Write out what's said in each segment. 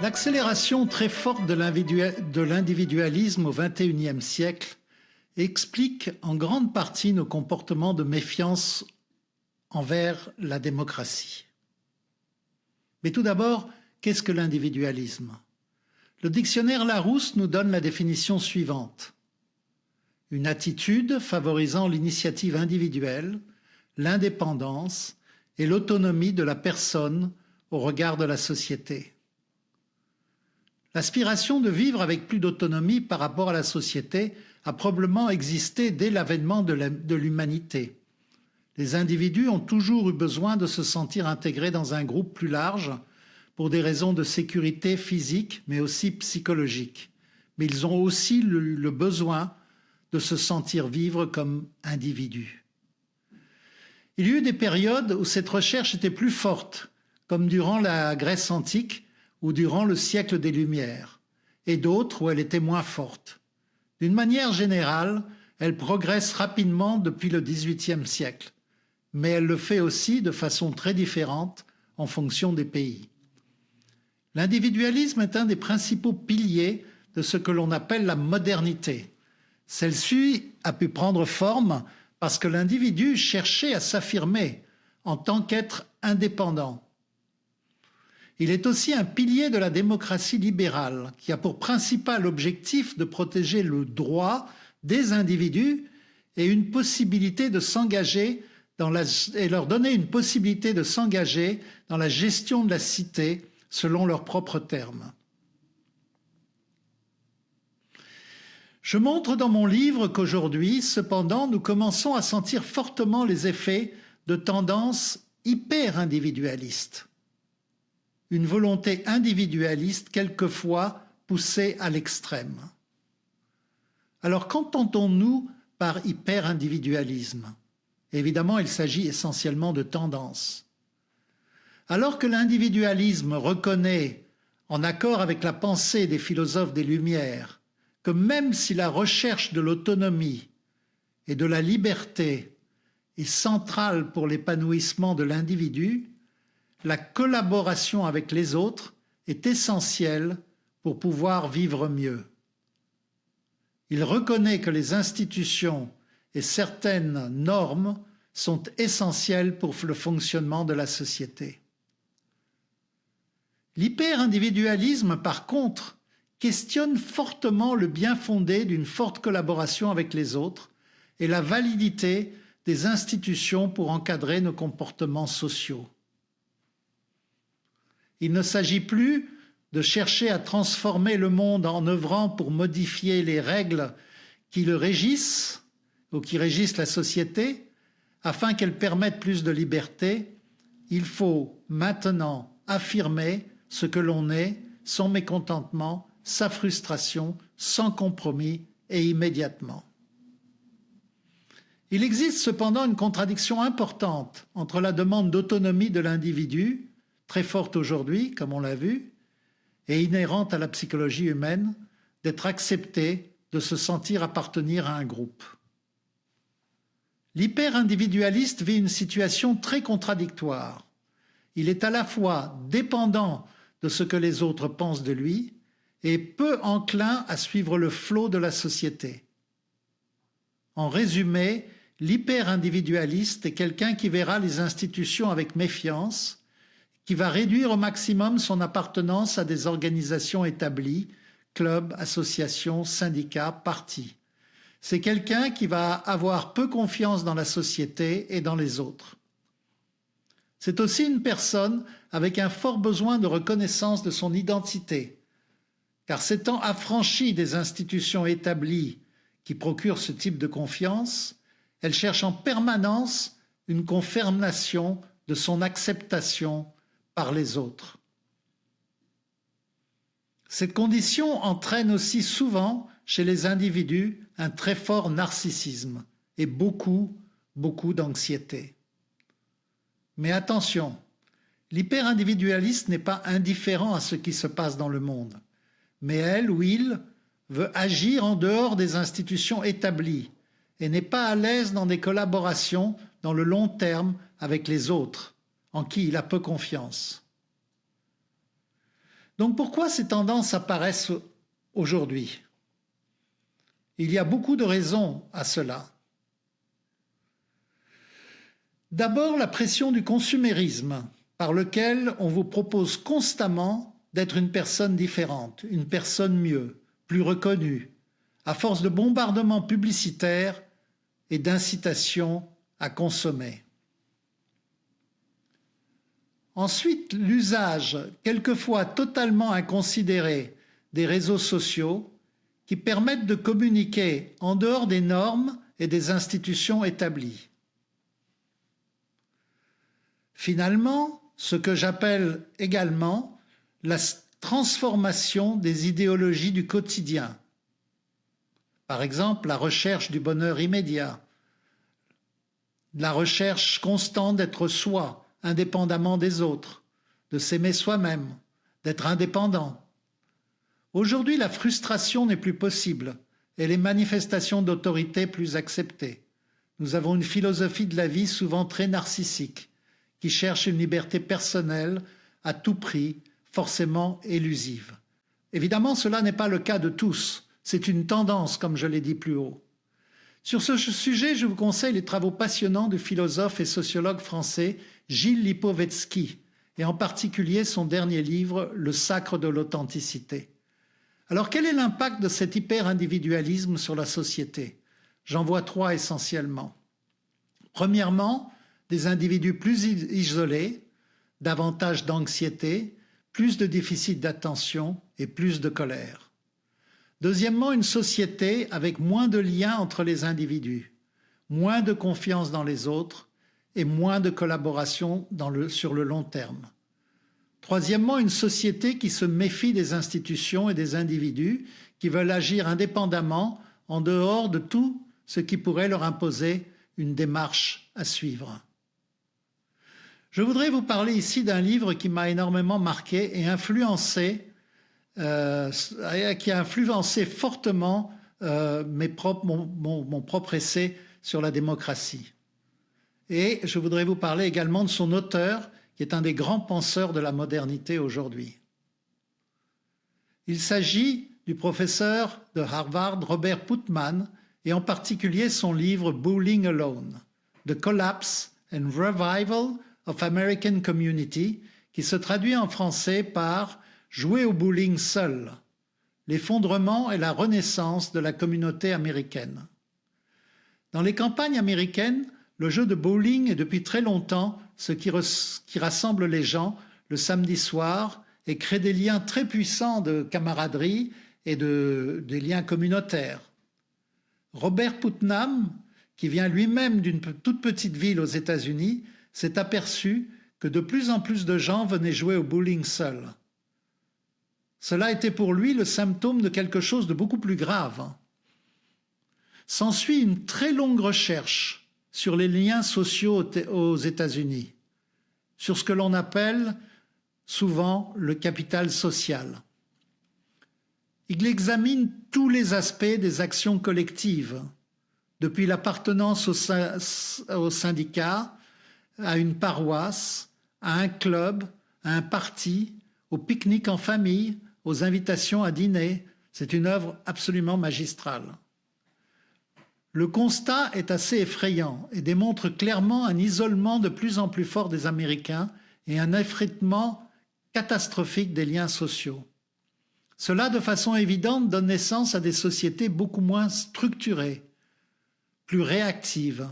L'accélération très forte de l'individualisme au XXIe siècle explique en grande partie nos comportements de méfiance envers la démocratie. Mais tout d'abord, qu'est-ce que l'individualisme? Le dictionnaire Larousse nous donne la définition suivante. Une attitude favorisant l'initiative individuelle, l'indépendance et l'autonomie de la personne au regard de la société. L'aspiration de vivre avec plus d'autonomie par rapport à la société a probablement existé dès l'avènement de l'humanité. Les individus ont toujours eu besoin de se sentir intégrés dans un groupe plus large pour des raisons de sécurité physique mais aussi psychologique. Mais ils ont aussi le besoin de se sentir vivre comme individus. Il y a eu des périodes où cette recherche était plus forte, comme durant la Grèce antique ou durant le siècle des Lumières, et d'autres où elle était moins forte. D'une manière générale, elle progresse rapidement depuis le XVIIIe siècle, mais elle le fait aussi de façon très différente en fonction des pays. L'individualisme est un des principaux piliers de ce que l'on appelle la modernité. Celle-ci a pu prendre forme parce que l'individu cherchait à s'affirmer en tant qu'être indépendant. Il est aussi un pilier de la démocratie libérale qui a pour principal objectif de protéger le droit des individus et une possibilité de s'engager et leur donner une possibilité de s'engager dans la gestion de la cité selon leurs propres termes. Je montre dans mon livre qu'aujourd'hui, cependant, nous commençons à sentir fortement les effets de tendances hyper-individualistes. Une volonté individualiste quelquefois poussée à l'extrême. Alors qu'entendons-nous par hyper-individualisme? Évidemment, il s'agit essentiellement de tendances. Alors que l'individualisme reconnaît, en accord avec la pensée des philosophes des Lumières, que même si la recherche de l'autonomie et de la liberté est centrale pour l'épanouissement de l'individu, la collaboration avec les autres est essentielle pour pouvoir vivre mieux. Il reconnaît que les institutions et certaines normes sont essentielles pour le fonctionnement de la société. L'hyper-individualisme, par contre, questionne fortement le bien fondé d'une forte collaboration avec les autres et la validité des institutions pour encadrer nos comportements sociaux. Il ne s'agit plus de chercher à transformer le monde en œuvrant pour modifier les règles qui le régissent ou qui régissent la société afin qu'elle permette plus de liberté. Il faut maintenant affirmer ce que l'on est, son mécontentement, sa frustration, sans compromis et immédiatement. Il existe cependant une contradiction importante entre la demande d'autonomie de l'individu, très forte aujourd'hui, comme on l'a vu, et inhérente à la psychologie humaine, d'être accepté, de se sentir appartenir à un groupe. L'hyper-individualiste vit une situation très contradictoire. Il est à la fois dépendant de ce que les autres pensent de lui et peu enclin à suivre le flot de la société. En résumé, l'hyper-individualiste est quelqu'un qui verra les institutions avec méfiance, qui va réduire au maximum son appartenance à des organisations établies, clubs, associations, syndicats, partis. C'est quelqu'un qui va avoir peu confiance dans la société et dans les autres. C'est aussi une personne avec un fort besoin de reconnaissance de son identité, car s'étant affranchie des institutions établies qui procurent ce type de confiance, elle cherche en permanence une confirmation de son acceptation par les autres. Cette condition entraîne aussi souvent chez les individus un très fort narcissisme et beaucoup d'anxiété. Mais attention, l'hyper-individualiste n'est pas indifférent à ce qui se passe dans le monde, mais elle ou il veut agir en dehors des institutions établies et n'est pas à l'aise dans des collaborations dans le long terme avec les autres, en qui il a peu confiance. Donc pourquoi ces tendances apparaissent aujourd'hui? Il y a beaucoup de raisons à cela. D'abord, la pression du consumérisme, par lequel on vous propose constamment d'être une personne différente, une personne mieux, plus reconnue, à force de bombardements publicitaires et d'incitation à consommer. Ensuite, l'usage, quelquefois totalement inconsidéré, des réseaux sociaux qui permettent de communiquer en dehors des normes et des institutions établies. Finalement, ce que j'appelle également la transformation des idéologies du quotidien. Par exemple, la recherche du bonheur immédiat, la recherche constante d'être soi, indépendamment des autres, de s'aimer soi-même, d'être indépendant. Aujourd'hui, la frustration n'est plus possible et les manifestations d'autorité plus acceptées. Nous avons une philosophie de la vie souvent très narcissique, qui cherche une liberté personnelle à tout prix, forcément élusive. Évidemment, cela n'est pas le cas de tous. C'est une tendance, comme je l'ai dit plus haut. Sur ce sujet, je vous conseille les travaux passionnants du philosophe et sociologue français Gilles Lipovetsky, et en particulier son dernier livre, Le sacre de l'authenticité. Alors, quel est l'impact de cet hyper-individualisme sur la société? J'en vois trois essentiellement. Premièrement, des individus plus isolés, davantage d'anxiété, plus de déficit d'attention et plus de colère. Deuxièmement, une société avec moins de liens entre les individus, moins de confiance dans les autres et moins de collaboration sur le long terme. Troisièmement, une société qui se méfie des institutions et des individus qui veulent agir indépendamment en dehors de tout ce qui pourrait leur imposer une démarche à suivre. Je voudrais vous parler ici d'un livre qui m'a énormément marqué et qui a influencé fortement mon propre essai sur la démocratie. Et je voudrais vous parler également de son auteur, qui est un des grands penseurs de la modernité aujourd'hui. Il s'agit du professeur de Harvard, Robert Putnam, et en particulier son livre Bowling Alone, The Collapse and Revival of American Community, qui se traduit en français par Jouer au bowling seul, l'effondrement et la renaissance de la communauté américaine. Dans les campagnes américaines, le jeu de bowling est depuis très longtemps ce qui rassemble les gens le samedi soir et crée des liens très puissants de camaraderie et des liens communautaires. Robert Putnam, qui vient lui-même d'une toute petite ville aux États-Unis, s'est aperçu que de plus en plus de gens venaient jouer au bowling seuls. Cela était pour lui le symptôme de quelque chose de beaucoup plus grave. S'ensuit une très longue recherche sur les liens sociaux aux États-Unis, sur ce que l'on appelle souvent le capital social. Il examine tous les aspects des actions collectives, depuis l'appartenance au syndicat, à une paroisse, à un club, à un parti, au pique-nique en famille, aux invitations à dîner. C'est une œuvre absolument magistrale. Le constat est assez effrayant et démontre clairement un isolement de plus en plus fort des Américains et un effritement catastrophique des liens sociaux. Cela, de façon évidente, donne naissance à des sociétés beaucoup moins structurées, plus réactives,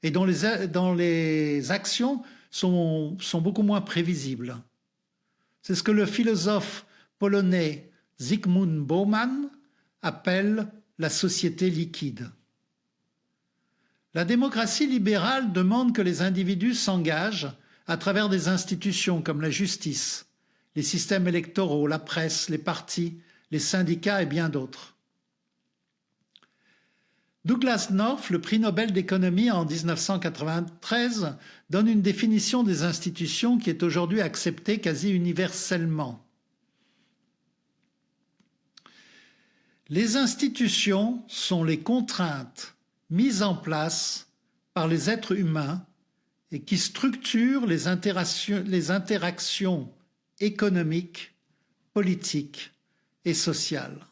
et dont les actions sont beaucoup moins prévisibles. C'est ce que le philosophe polonais Zygmunt Bauman appelle la société liquide. La démocratie libérale demande que les individus s'engagent à travers des institutions comme la justice, les systèmes électoraux, la presse, les partis, les syndicats et bien d'autres. Douglass North, le prix Nobel d'économie en 1993, donne une définition des institutions qui est aujourd'hui acceptée quasi universellement. Les institutions sont les contraintes mises en place par les êtres humains et qui structurent les interactions économiques politique et sociale.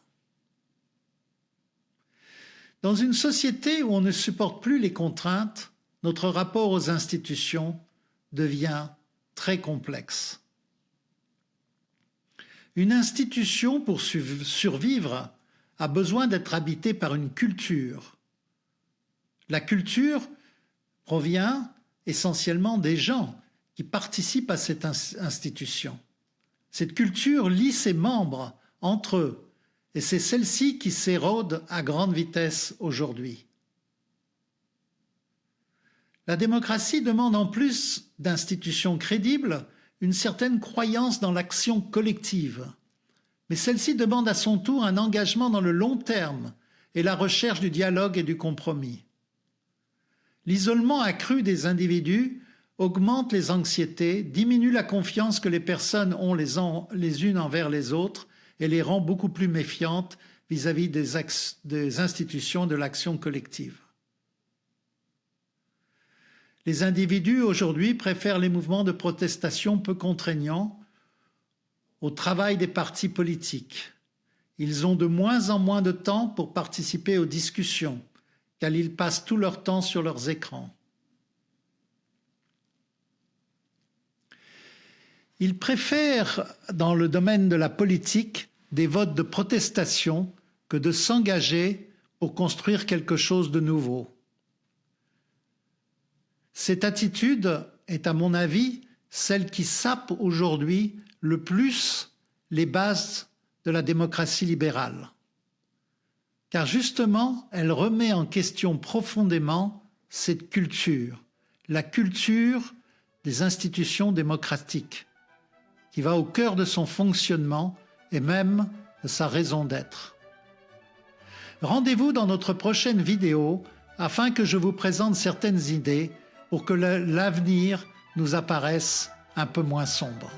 Dans une société où on ne supporte plus les contraintes, notre rapport aux institutions devient très complexe. Une institution, pour survivre, a besoin d'être habitée par une culture. La culture provient essentiellement des gens qui participent à cette institution. Cette culture lie ses membres entre eux, et c'est celle-ci qui s'érode à grande vitesse aujourd'hui. La démocratie demande en plus d'institutions crédibles une certaine croyance dans l'action collective, mais celle-ci demande à son tour un engagement dans le long terme et la recherche du dialogue et du compromis. L'isolement accru des individus augmente les anxiétés, diminue la confiance que les personnes ont les unes envers les autres et les rend beaucoup plus méfiantes vis-à-vis des institutions de l'action collective. Les individus aujourd'hui préfèrent les mouvements de protestation peu contraignants au travail des partis politiques. Ils ont de moins en moins de temps pour participer aux discussions, car ils passent tout leur temps sur leurs écrans. Ils préfèrent, dans le domaine de la politique, des votes de protestation que de s'engager pour construire quelque chose de nouveau. Cette attitude est, à mon avis, celle qui sape aujourd'hui le plus les bases de la démocratie libérale. Car justement, elle remet en question profondément cette culture, la culture des institutions démocratiques, qui va au cœur de son fonctionnement et même de sa raison d'être. Rendez-vous dans notre prochaine vidéo afin que je vous présente certaines idées pour que l'avenir nous apparaisse un peu moins sombre.